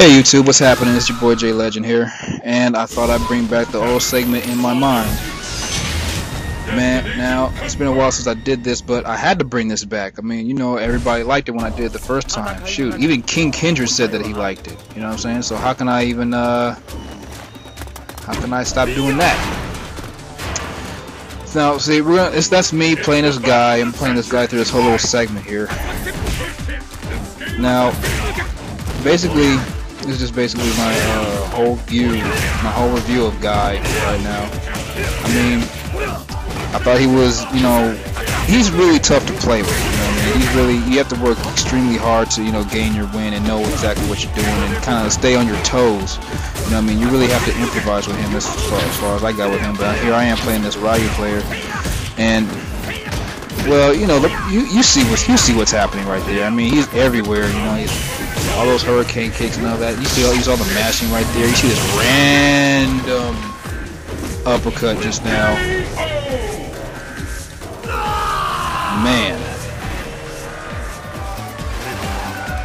Hey YouTube, what's happening? It's your boy J Legend here, and I thought I'd bring back the old segment in my mind. Man, now, it's been a while since I did this, but I had to bring this back. I mean, you know, everybody liked it when I did it the first time. Shoot, even King Kindred said that he liked it. You know what I'm saying? So how can I even, how can I stop doing that? Now, see, that's me playing this guy. I'm playing this guy through this whole little segment here. Now, basically, this is just basically my whole review of Guy right now. I mean, I thought he was, you know, he's really tough to play with. You know what I mean? He's really, you have to work extremely hard to, you know, gain your win and know exactly what you're doing and kind of stay on your toes. You know what I mean? You really have to improvise with him as far as I got with him. But here I am playing this Ryu player, and well, you know, you see what's happening right there. I mean, he's everywhere. You know, he's all those hurricane kicks and all that. You see all the mashing right there. You see this random uppercut just now. Man,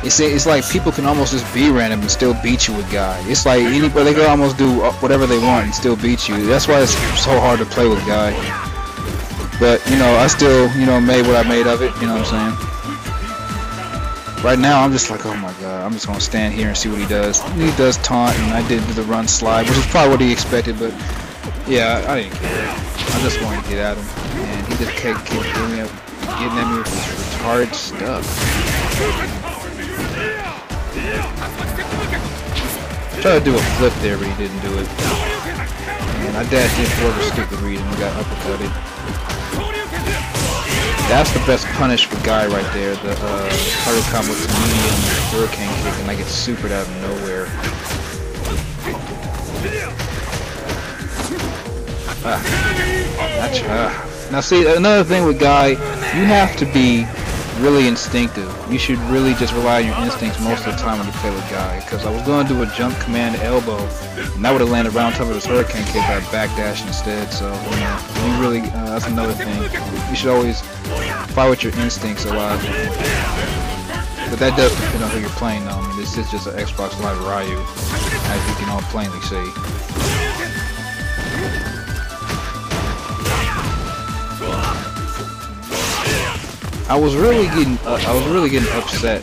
it's like people can almost just be random and still beat you with Guy. It's like anybody, they can almost do whatever they want and still beat you. That's why it's so hard to play with Guy. But you know, I still, you know, made what I made of it. You know what I'm saying? Right now, I'm just like, oh my god, I'm just gonna stand here and see what he does. He does taunt, and I did do the run slide, which is probably what he expected. But yeah, I didn't care. I just wanted to get at him, and he just kept getting at me with this retarded stuff. Tried to do a flip there, but he didn't do it. And I dashed in for the stupid reason and got uppercutted. That's the best punish for Guy right there. The target combo with the medium hurricane kick, and I get supered out of nowhere. Now see, another thing with Guy, you have to be really instinctive. You should really just rely on your instincts most of the time when you play with Guy. Because I was going to do a jump command elbow, and that would have landed around top of this hurricane kick. I backdash instead. So you know, you really, that's another thing. You should always fight with your instincts a lot. But that does depend on who you're playing though. I mean, this is just an Xbox Live Ryu, as you can all plainly see. I was really getting upset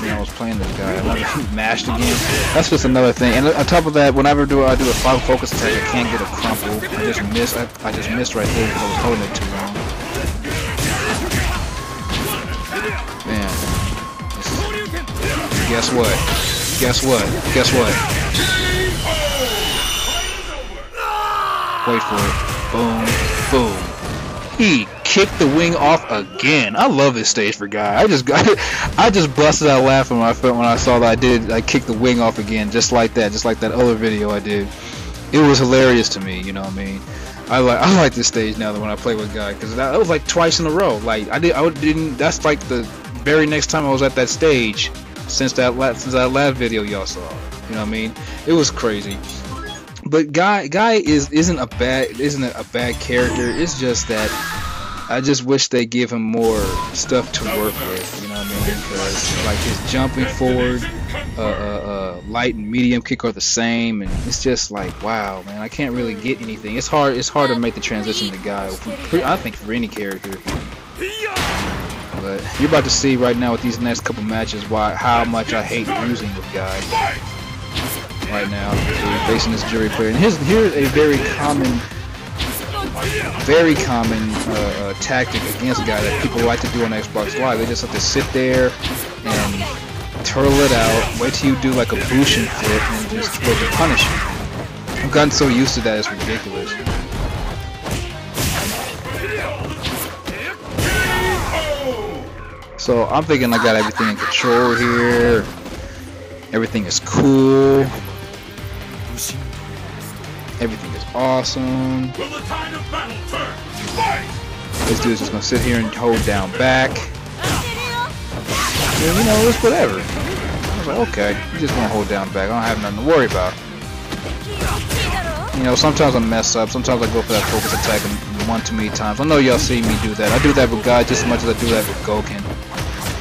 when I was playing this guy. I wanted to mashed again. That's just another thing. And on top of that, whenever I do a 5 focus attack, I can't get a crumple. I just missed right there because I was holding it too long. Man, guess what? Wait for it. Boom, boom. He kicked the wing off again. I love this stage for Guy. I just busted out laughing when I saw that I kicked the wing off again, just like that other video I did. It was hilarious to me. You know what I mean? I like this stage now that when I play with Guy, because that was like twice in a row. Like I didn't. That's like the very next time I was at that stage since that last video y'all saw. You know what I mean? It was crazy. But Guy isn't a bad character. It's just that I just wish they give him more stuff to work with. You know what I mean? Because like his jumping forward, light and medium kick are the same, and it's just like, wow, man, I can't really get anything. It's hard to make the transition to Guy. I think for any character. But you're about to see right now with these next couple matches how much I hate using with Guy. Right now, so we're facing this jury player, and here's a very common tactic against Guy that people like to do on Xbox Live. They just have to sit there and turtle it out, wait till you do like a Bushin flip, and just wait to punish you. I've gotten so used to that, it's ridiculous. So I'm thinking I got everything in control here. Everything is cool. Everything is awesome. This dude's just gonna sit here and hold down back. And, you know, it's whatever. I was like, okay, you just gonna hold down back. I don't have nothing to worry about. You know, sometimes I mess up. Sometimes I go for that focus attack one too many times. I know y'all see me do that. I do that with Guy just as much as I do that with Gouken.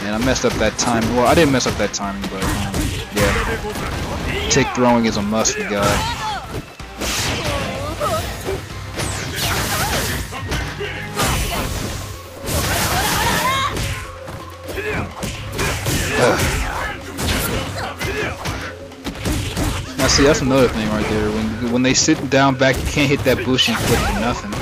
And I messed up that time. Well, I didn't mess up that time, but Yeah. Tick throwing is a must for guy. Now see, that's another thing right there. When they sit down back, you can't hit that Bushin flip for nothing.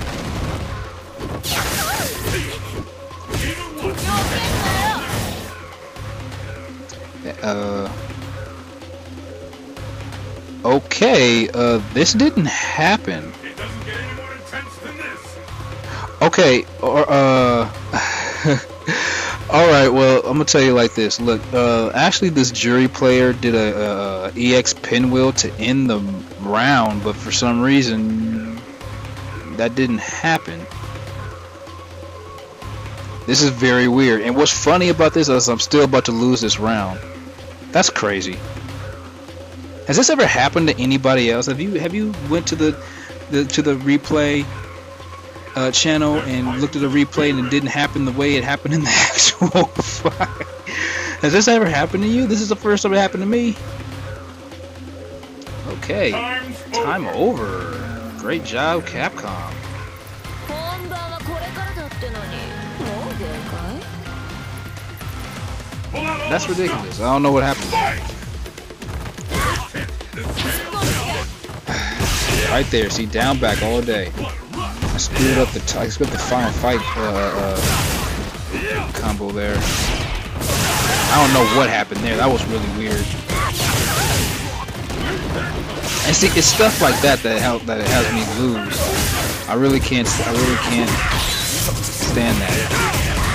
Okay, this didn't happen. Okay, or alright, well, I'm gonna tell you like this. Look, actually this jury player did a EX pinwheel to end the round, but for some reason that didn't happen. This is very weird, and what's funny about this is I'm still about to lose this round. That's crazy. Has this ever happened to anybody else? Have you went to the replay channel and looked at the replay and it didn't happen the way it happened in the actual fight? Has this ever happened to you? This is the first time it happened to me. Okay, time over. Great job, Capcom. That's ridiculous. I don't know what happened. Right there, see, down back all day. I screwed up the final fight combo there. I don't know what happened there. That was really weird. And see, it's stuff like that it has me lose. I really can't stand that.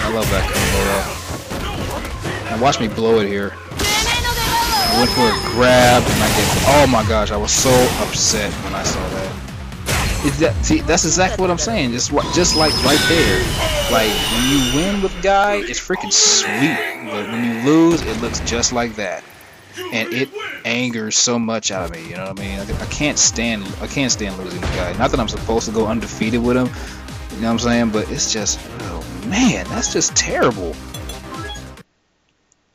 I love that combo though. Now watch me blow it here. I went for a grab and I get. Oh my gosh! I was so upset when I saw that. See, that's exactly what I'm saying. Just like right there. Like when you win with Guy, it's freaking sweet. But when you lose, it looks just like that, and it angers so much out of me. You know what I mean? I can't stand losing to Guy. Not that I'm supposed to go undefeated with him. You know what I'm saying? But it's just, oh man, that's just terrible.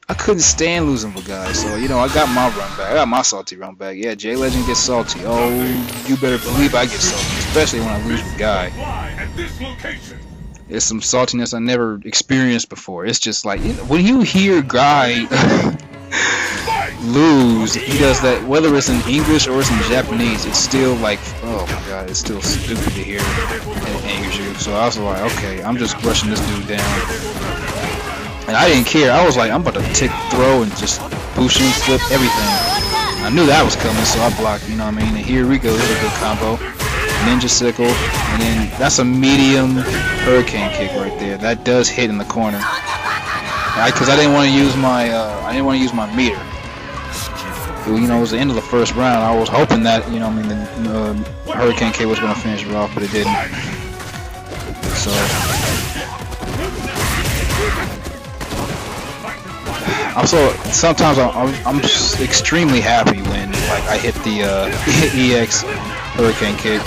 I couldn't stand losing for guys, so you know I got my run back. I got my salty run back. Yeah, J Legend gets salty. Oh, you better believe I get salty, especially when I lose with Guy. It's some saltiness I never experienced before. It's just like, you know, when you hear Guy lose, he does that. Whether it's in English or it's in Japanese, it's still like, oh my god, it's still stupid to hear, and it angers you. So I was like, okay, I'm just brushing this dude down. And I didn't care. I was like, I'm about to tick throw and just Bushin flip everything. I knew that was coming, so I blocked, you know what I mean? And here we go. This is a good combo. Ninja sickle. And then that's a medium hurricane kick right there. That does hit in the corner. Because I didn't want to use my meter. You know, it was the end of the first round. I was hoping that, you know, I mean, the hurricane kick was going to finish it off, but it didn't. So sometimes I'm extremely happy when like I hit the EX hurricane kick.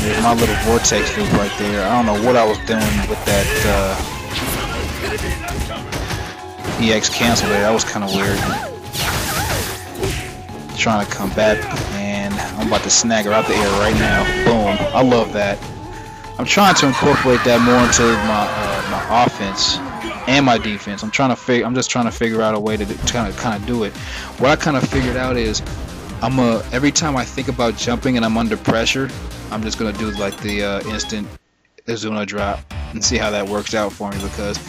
There's my little vortex loop right there. I don't know what I was doing with that EX cancel there. That was kind of weird. Trying to come back, and I'm about to snag her out the air right now. Boom! I love that. I'm trying to incorporate that more into my offense and my defense. I'm just trying to figure out a way to kind of do it. What I kind of figured out is every time I think about jumping and I'm under pressure, I'm just gonna do like the instant Izuna drop and see how that works out for me, because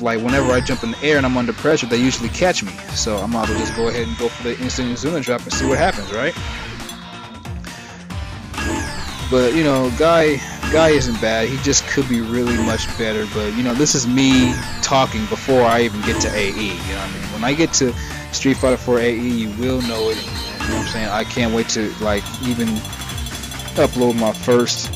like whenever I jump in the air and I'm under pressure, they usually catch me. So I'm about to just go ahead and go for the instant Izuna drop and see what happens, right? But you know, Guy isn't bad. He just could be really much better. But you know, this is me talking before I even get to AE. You know what I mean? When I get to Street Fighter 4 AE, you will know it. You know what I'm saying? I can't wait to like even upload my first,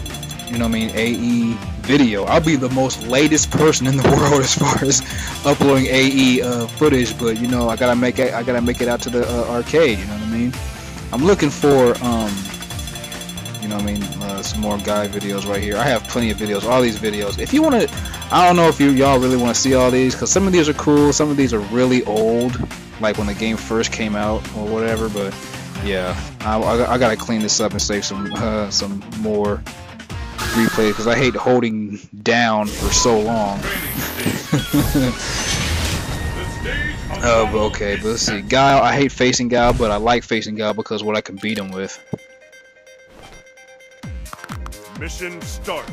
you know what I mean, AE video. I'll be the most latest person in the world as far as uploading AE footage. But you know, I gotta make it out to the arcade. You know what I mean? I'm looking for you know what I mean, some more Guy videos right here. I have plenty of videos, all these videos. If you want to, I don't know if y'all really want to see all these, because some of these are cool, some of these are really old, like when the game first came out or whatever. But yeah, I gotta clean this up and save some more replays, because I hate holding down for so long. Okay, but let's see. Guile, I hate facing Guile, but I like facing Guile because what I can beat him with. Mission start.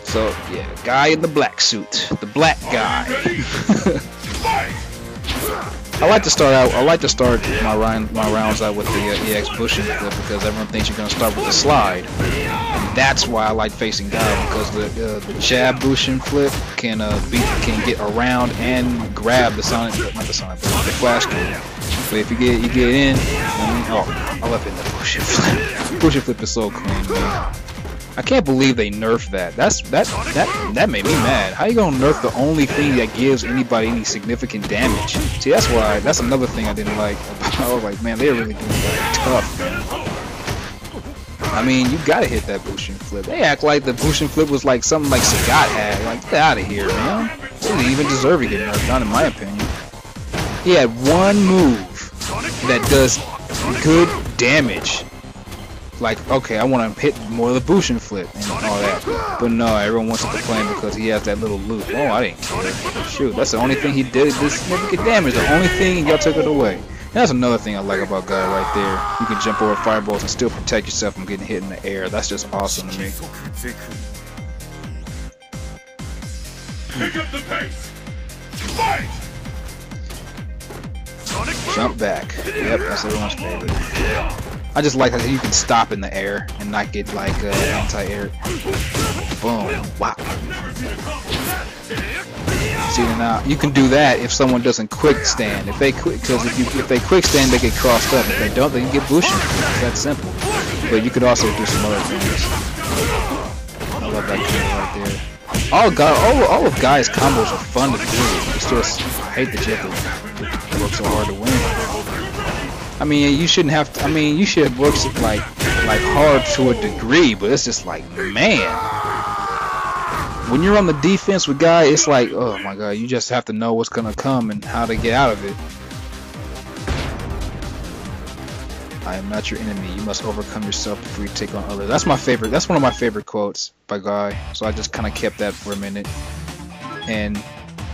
So yeah, guy in the black suit, the black guy. I like to start my rounds out with the EX Bushin flip, because everyone thinks you're gonna start with the slide, and that's why I like facing Guile, because the jab Bushin flip can get around and grab the flash kick. But if you get in, I love hitting the Bushin flip. Bushin flip is so clean, man. I can't believe they nerfed that. That made me mad. How you gonna nerf the only thing that gives anybody any significant damage? See, that's another thing I didn't like. I was like, man, they're really doing that tough, man. I mean, you gotta hit that Bushin flip. They act like the Bushin flip was like something like Sagat had. Like, get out of here, man. They didn't even deserve to get nerfed, not in my opinion. He had one move that does good damage. Like, okay, I want to hit more of the Bushin flip and all that, but no, everyone wants to complain because he has that little loop. Oh, I didn't care. Shoot, that's the only thing he did. This significant damage. The only thing, and y'all took it away. And that's another thing I like about Guy right there. You can jump over fireballs and still protect yourself from getting hit in the air. That's just awesome to me. Pick up the pace. Fight. Jump back. Yep, that's everyone's favorite. I just like that you can stop in the air and not get like anti-air. Boom! Wow. See, now you can do that if someone doesn't quick stand. If they quick stand, they get crossed up. If they don't, they can get Bushin. It's that simple. But you could also do some other things. I love that combo right there. All of Guy's combos are fun to do. It's just I hate that you have to work so hard to win. I mean, you shouldn't have to. I mean, you should work like hard to a degree, but it's just like, man, when you're on the defense with Guy, it's like, oh my god, you just have to know what's gonna come and how to get out of it. I am not your enemy. You must overcome yourself before you take on others. That's my favorite. That's one of my favorite quotes by Guy. So I just kind of kept that for a minute. And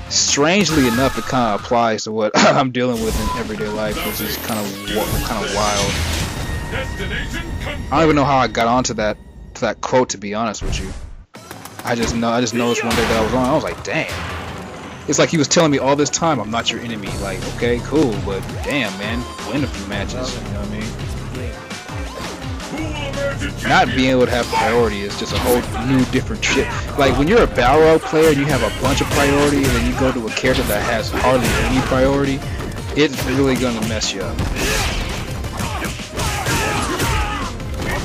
strangely enough, it kind of applies to what I'm dealing with in everyday life, which is kind of wild. I don't even know how I got onto that quote, to be honest with you. I just noticed one day that I was on. I was like, damn. It's like he was telling me all this time, I'm not your enemy. Like, okay, cool, but damn, man, win a few matches. You know what I mean? Not being able to have priority is just a whole new different shit. Like when you're a Balrog player and you have a bunch of priority and then you go to a character that has hardly any priority, it's really gonna mess you up.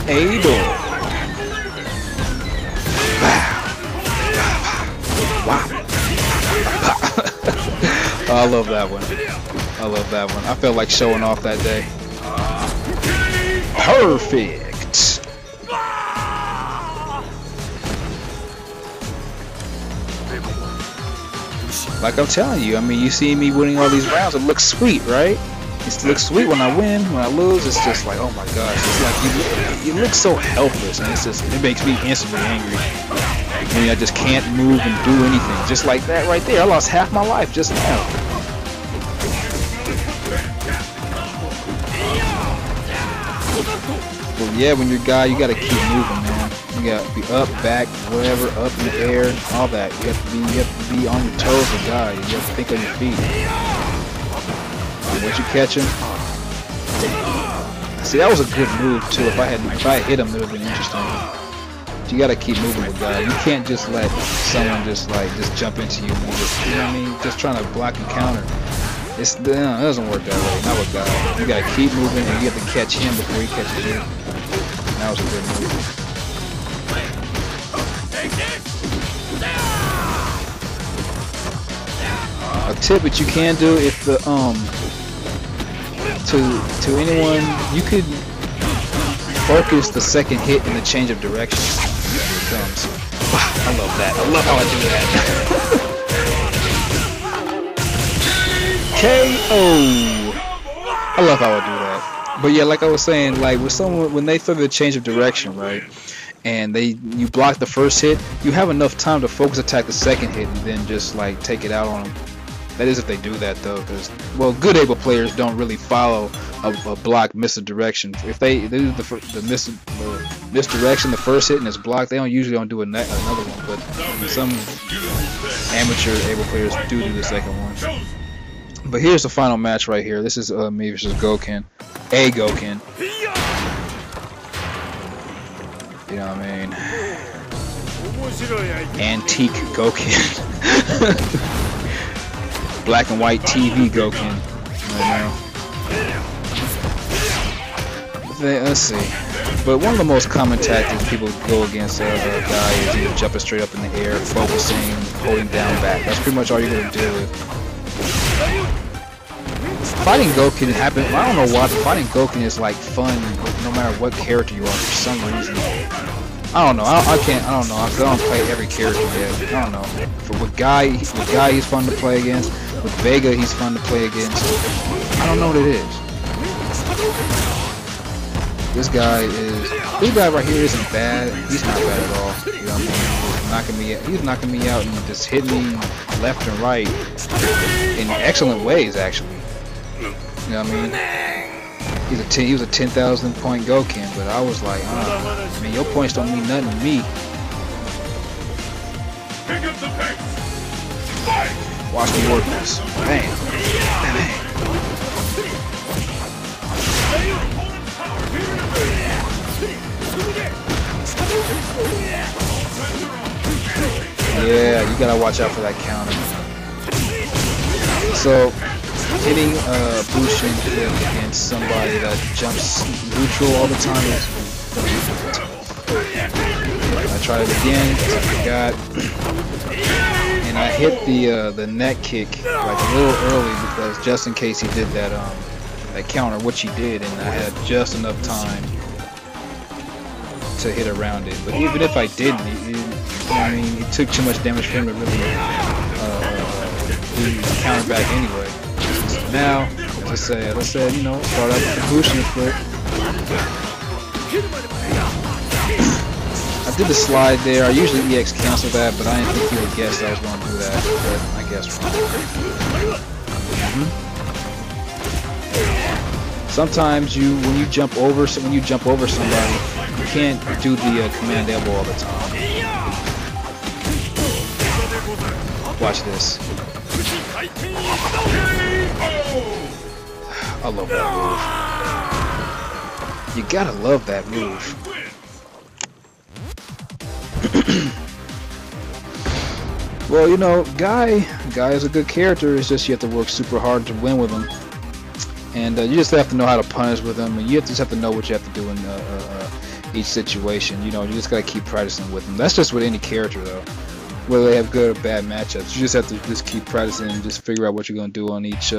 Adol. Wow. I love that one. I love that one. I felt like showing off that day. Perfect. Like I'm telling you, I mean, you see me winning all these rounds, it looks sweet, right? It looks sweet when I win. When I lose, it's just like, oh my gosh, it's like you look so helpless, and it makes me instantly angry. I mean, I just can't move and do anything. Just like that right there, I lost half my life just now. But yeah, when you're Guy, you gotta keep moving, man. You gotta be up, back, whatever, up in the air, all that. You have to be on your toes with Guy. You have to think on your feet. Once you catch him, see, that was a good move too. If I had hit him, it would have been interesting. But you gotta keep moving with Guy. You can't just let someone just jump into you and just, you know what I mean, just trying to block and counter. It doesn't work that way. Not with Guy. You gotta keep moving and you have to catch him before he catches you. That was a good move. A tip that you can do if the to anyone, you could focus the second hit in the change of direction when it comes. I love that. I love how I do that. KO. I love how I do that. But yeah, like I was saying, like with someone when they throw the change of direction, right? And you block the first hit, you have enough time to focus attack the second hit and then just like take it out on them. That is if they do that though, because well, good able players don't really follow a block misdirection. If they do the misdirection, the first hit and it's blocked, they usually don't do another one. But some amateur able players do the second one. But here's the final match right here. This is me versus Gouken, Gouken. You know what I mean? Antique Gouken. Black and white TV Gouken. Let's see. But one of the most common tactics people go against a guy is either jumping straight up in the air, focusing, holding down back. That's pretty much all you're going to do. Fighting Gouken happens. I don't know why, but fighting Gouken is like fun no matter what character you are for some reason. I don't know. I don't know. I don't play every character yet. I don't know. With Guy he's fun to play against. With Vega, he's fun to play against. I don't know what it is. This guy right here isn't bad. He's not bad at all. You know what I mean? He's knocking me out and just hitting me left and right in excellent ways, actually. You know what I mean? He was a 10,000 point Gouken, but I was like, I mean, your points don't mean nothing to me. Pick up the pace. Fight. Watch me work this. Bang. Bang. Yeah, you gotta watch out for that counter. So, hitting Bushin against somebody that jumps neutral all the time is... I tried it again, I forgot. And I hit the net kick like a little early because just in case he did that counter, which he did, and I had just enough time to hit around it. But even if I didn't, I mean, it took too much damage for him to really do the counter back anyway. So now, as I said, you know, start out with the Bushin flip. I did the slide there. I usually EX cancel that, but I didn't think he would guess I was going to do that. But I guess wrong. Sometimes when you jump over somebody, you can't do the command elbow all the time. Watch this. I love that move. You gotta love that move. Well, you know, Guy is a good character. It's just you have to work super hard to win with him, and you just have to know how to punish with him, and you just have to know what you have to do in each situation. You know, you just gotta keep practicing with him. That's just with any character, though. Whether they have good or bad matchups, you just have to keep practicing and just figure out what you're gonna do on each